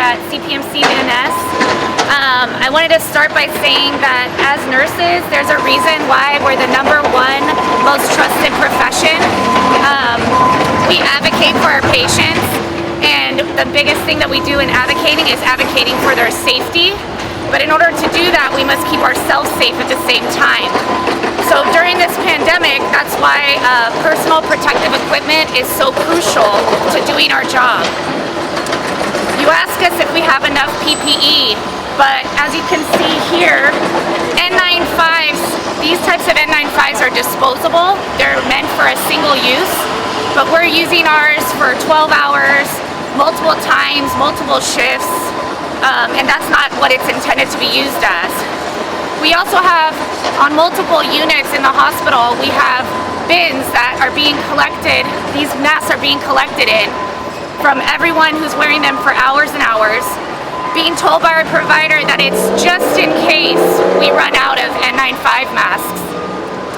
at CPMC and Ness. I wanted to start by saying that as nurses, there's a reason why we're the #1 most trusted profession. We advocate for our patients, and the biggest thing that we do in advocating is advocating for their safety. But in order to do that, we must keep ourselves safe at the same time. So during this pandemic, that's why personal protective equipment is so crucial to doing our job. You ask us if we have enough PPE, but as you can see here, N95s, these types of N95s are disposable. They're meant for a single use, but we're using ours for 12 hours, multiple times, multiple shifts, and that's not what it's intended to be used as. We also have, on multiple units in the hospital, we have bins that are being collected, these masks are being collected in, from everyone who's wearing them for hours and hours, being told by our provider that it's just in case we run out of N95 masks,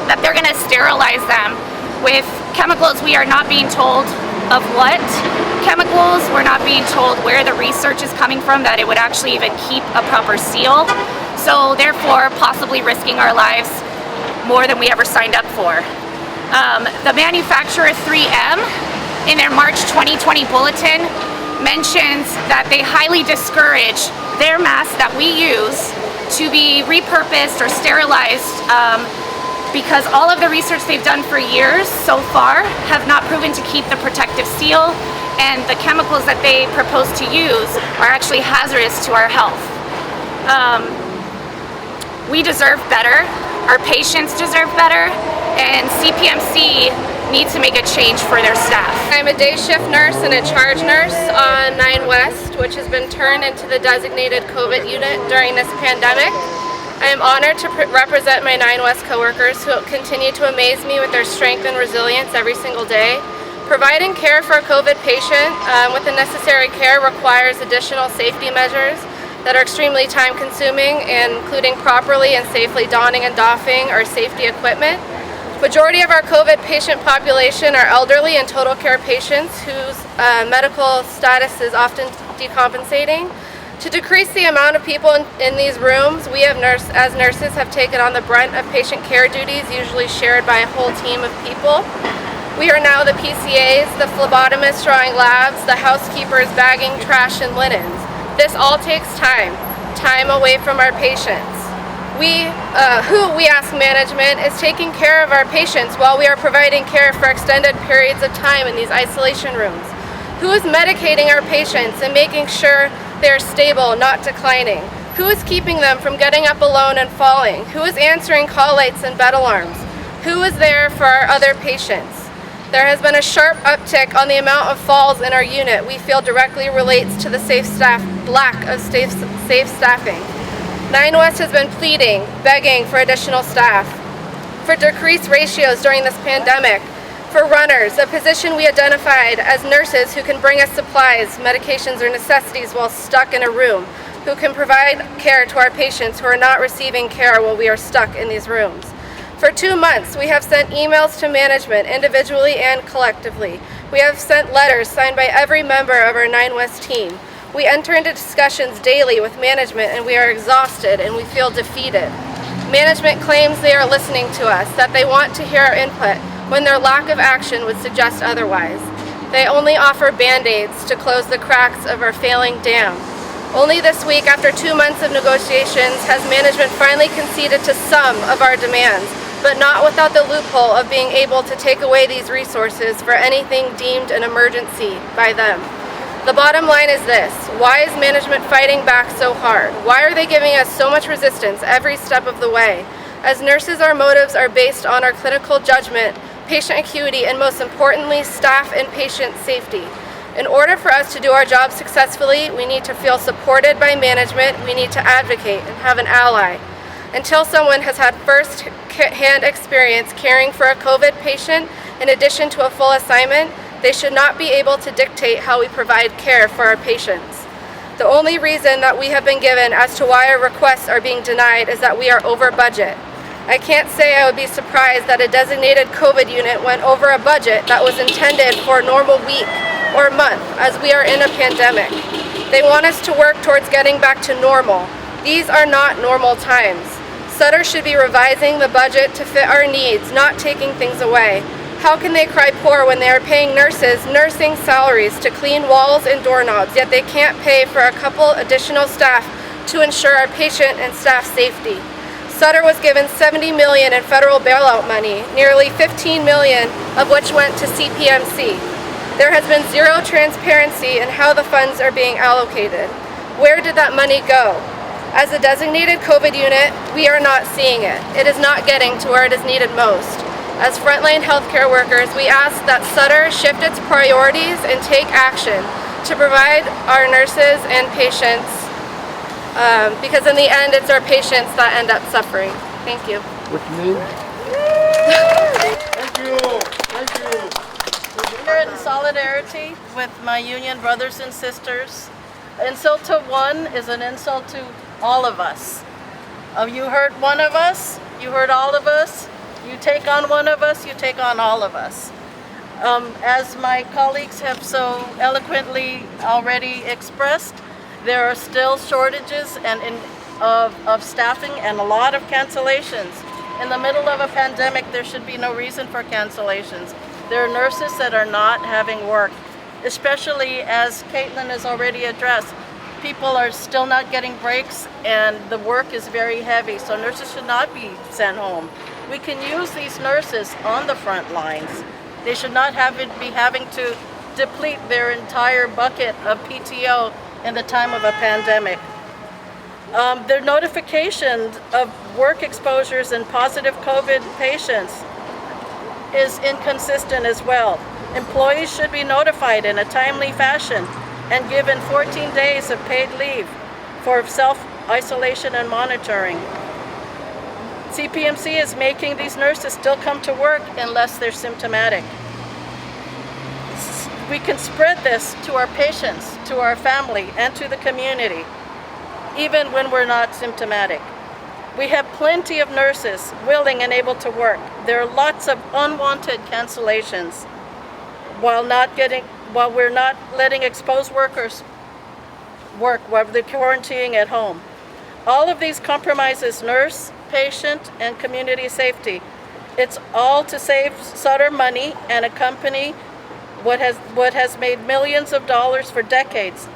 that they're gonna sterilize them with chemicals. We are not being told of what chemicals, we're not being told where the research is coming from, that it would actually even keep a proper seal. So therefore, possibly risking our lives more than we ever signed up for. The manufacturer 3M, in their March 2020 bulletin, mentions that they highly discourage their masks that we use to be repurposed or sterilized because all of the research they've done for years so far have not proven to keep the protective seal, and the chemicals that they propose to use are actually hazardous to our health. We deserve better, our patients deserve better, and CPMC needs to make a change for their staff. I'm a day shift nurse and a charge nurse on 9 West, which has been turned into the designated COVID unit during this pandemic. I am honored to represent my 9 West coworkers who continue to amaze me with their strength and resilience every single day. Providing care for a COVID patient with the necessary care requires additional safety measures that are extremely time consuming, including properly and safely donning and doffing our safety equipment. Majority of our COVID patient population are elderly and total care patients whose medical status is often decompensating. To decrease the amount of people in these rooms, we as nurses have taken on the brunt of patient care duties, usually shared by a whole team of people. We are now the PCAs, the phlebotomists drawing labs, the housekeepers bagging trash and linens. This all takes time away from our patients. We ask management, is taking care of our patients while we are providing care for extended periods of time in these isolation rooms? Who is medicating our patients and making sure they're stable, not declining? Who is keeping them from getting up alone and falling? Who is answering call lights and bed alarms? Who is there for our other patients? There has been a sharp uptick on the amount of falls in our unit we feel directly relates to the lack of safe staffing. 9 West has been pleading, begging for additional staff, for decreased ratios during this pandemic, for runners, a position we identified as nurses who can bring us supplies, medications, or necessities while stuck in a room, who can provide care to our patients who are not receiving care while we are stuck in these rooms. For 2 months, we have sent emails to management individually and collectively. We have sent letters signed by every member of our 9 West team. We enter into discussions daily with management, and we are exhausted and we feel defeated. Management claims they are listening to us, that they want to hear our input, when their lack of action would suggest otherwise. They only offer band-aids to close the cracks of our failing dam. Only this week, after 2 months of negotiations, has management finally conceded to some of our demands, but not without the loophole of being able to take away these resources for anything deemed an emergency by them. The bottom line is this: why is management fighting back so hard? Why are they giving us so much resistance every step of the way? As nurses, our motives are based on our clinical judgment, patient acuity, and most importantly, staff and patient safety. In order for us to do our job successfully, we need to feel supported by management, we need to advocate and have an ally. Until someone has had first-hand experience caring for a COVID patient, in addition to a full assignment, they should not be able to dictate how we provide care for our patients. The only reason that we have been given as to why our requests are being denied is that we are over budget. I can't say I would be surprised that a designated COVID unit went over a budget that was intended for a normal week or month, as we are in a pandemic. They want us to work towards getting back to normal. These are not normal times. Sutter should be revising the budget to fit our needs, not taking things away. How can they cry poor when they are paying nurses nursing salaries to clean walls and doorknobs, yet they can't pay for a couple additional staff to ensure our patient and staff safety? Sutter was given $70 million in federal bailout money, nearly $15 million of which went to CPMC. There has been zero transparency in how the funds are being allocated. Where did that money go? As a designated COVID unit, we are not seeing it. It is not getting to where it is needed most. As frontline healthcare workers, we ask that Sutter shift its priorities and take action to provide our nurses and patients, because in the end, it's our patients that end up suffering. Thank you. What's your name? Thank you. Thank you. We're in solidarity with my union brothers and sisters. Insult to one is an insult to all of us. You hurt one of us, you hurt all of us. You take on one of us, you take on all of us. As my colleagues have so eloquently already expressed, there are still shortages of staffing and a lot of cancellations. In the middle of a pandemic, there should be no reason for cancellations. There are nurses that are not having work, especially as Caitlin has already addressed. People are still not getting breaks and the work is very heavy, so nurses should not be sent home. We can use these nurses on the front lines. They should not be having to deplete their entire bucket of PTO in the time of a pandemic. Their notification of work exposures and positive COVID patients is inconsistent as well. Employees should be notified in a timely fashion and given 14 days of paid leave for self-isolation and monitoring. CPMC is making these nurses still come to work unless they're symptomatic. We can spread this to our patients, to our family, and to the community, even when we're not symptomatic. We have plenty of nurses willing and able to work. There are lots of unwanted cancellations while we're not letting exposed workers work while they're quarantining at home. All of these compromises nurse, patient, and community safety. It's all to save Sutter money and accompany what has made millions of dollars for decades,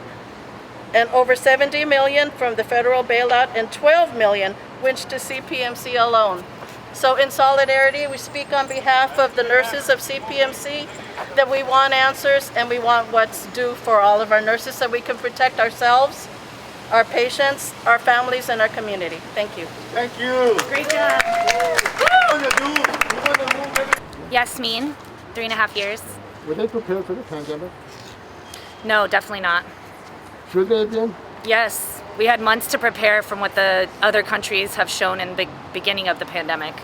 and over $70 million from the federal bailout and $12 million went to CPMC alone. So in solidarity, we speak on behalf of the nurses of CPMC that we want answers and we want what's due for all of our nurses so we can protect ourselves, our patients, our families, and our community. Thank you. Thank you. Great job. Yes. Yasmin, 3.5 years. Were they prepared for the pandemic? No, definitely not. Should they have been? Yes, we had months to prepare from what the other countries have shown in the beginning of the pandemic,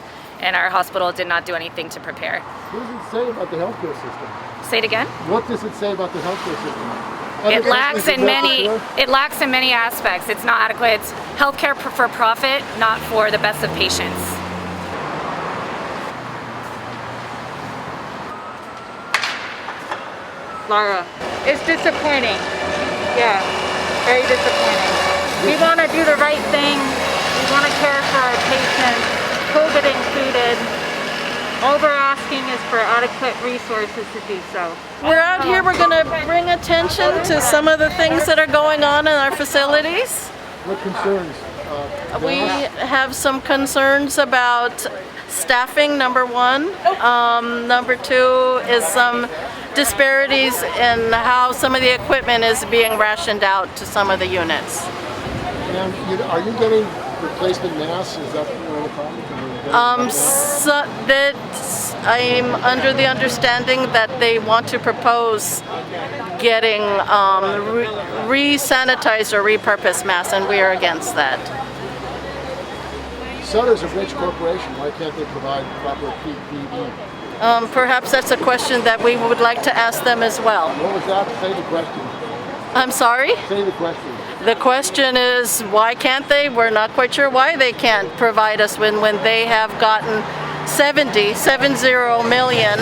and our hospital did not do anything to prepare. What does it say about the healthcare system? Say it again? What does it say about the healthcare system? It lacks in many aspects. It's not adequate. It's healthcare for profit, not for the best of patients. Laura. It's disappointing. Yeah, very disappointing. We want to do the right thing. We want to care for our patients, COVID included. All we're asking is for adequate resources to do so. We're out here, we're going to bring attention to some of the things that are going on in our facilities. What concerns? We have some concerns about staffing, number one. Number two is some disparities in how some of the equipment is being rationed out to some of the units. And are you getting replacement masks? Is that one of the problems? So that I'm under the understanding that they want to propose getting re-sanitized or repurposed masks, and we are against that. Sutter's a rich corporation. Why can't they provide proper PPE? Perhaps that's a question that we would like to ask them as well. What was that? Say the question. I'm sorry? Say the question. The question is, why can't they? We're not quite sure why they can't provide us when they have gotten $70 million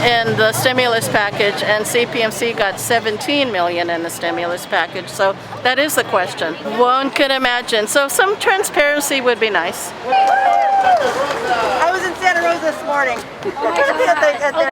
in the stimulus package, and CPMC got 17 million in the stimulus package. So that is the question. One could imagine. So some transparency would be nice. I was in Santa Rosa this morning at the